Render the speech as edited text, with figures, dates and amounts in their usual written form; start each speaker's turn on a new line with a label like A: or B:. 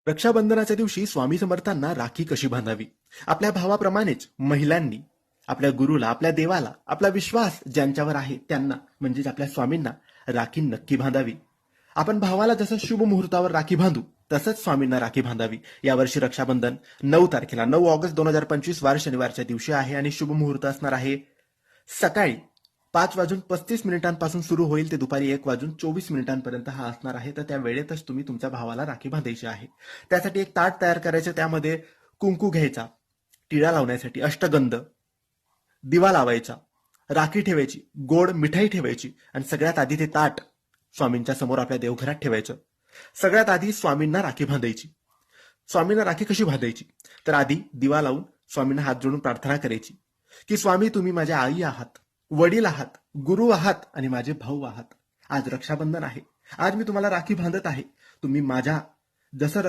A: रक्षाबंधनाच्या दिवशी स्वामी समर्थांना राखी कशी बांधावी? आपल्या भावाप्रमाणेच महिलांनी आपल्या गुरुला, आपल्या देवाला, आपला विश्वास ज्यांच्यावर आहे त्यांना म्हणजेच आपल्या स्वामींना राखी नक्की बांधावी. आपण भावाला जसं शुभ मुहूर्तावर राखी बांधू तसंच स्वामींना राखी बांधावी. यावर्षी रक्षाबंधन 9 तारखेला 9 ऑगस्ट 2025 वार शनिवारच्या दिवशी आहे आणि शुभ मुहूर्त असणार आहे सकाळी 5:35 सुरू होईल ते दुपारी 1:24 हा असणार आहे. तर त्या वेळेतच तुम्ही तुमच्या भावाला राखी बांधायची आहे. त्यासाठी एक ताट तयार करायचं, त्यामध्ये कुंकू घ्यायचा, टिळा लावण्यासाठी अष्टगंध, दिवा लावायचा, राखी ठेवायची, गोड मिठाई ठेवायची आणि सगळ्यात आधी ते ताट स्वामींच्या समोर आपल्या देवघरात ठेवायचं. सगळ्यात आधी स्वामींना राखी बांधायची. स्वामींना राखी कशी बांधायची? तर आधी दिवा लावून स्वामींना हात जोडून प्रार्थना करायची की स्वामी, तुम्ही माझ्या आई आहात, वडील आहात, गुरु आहात आणि माझे भाऊ आहात. आज रक्षाबंधन आहे. आज मी तुम्हाला राखी बांधत आहे. तुम्ही माझ्या जसं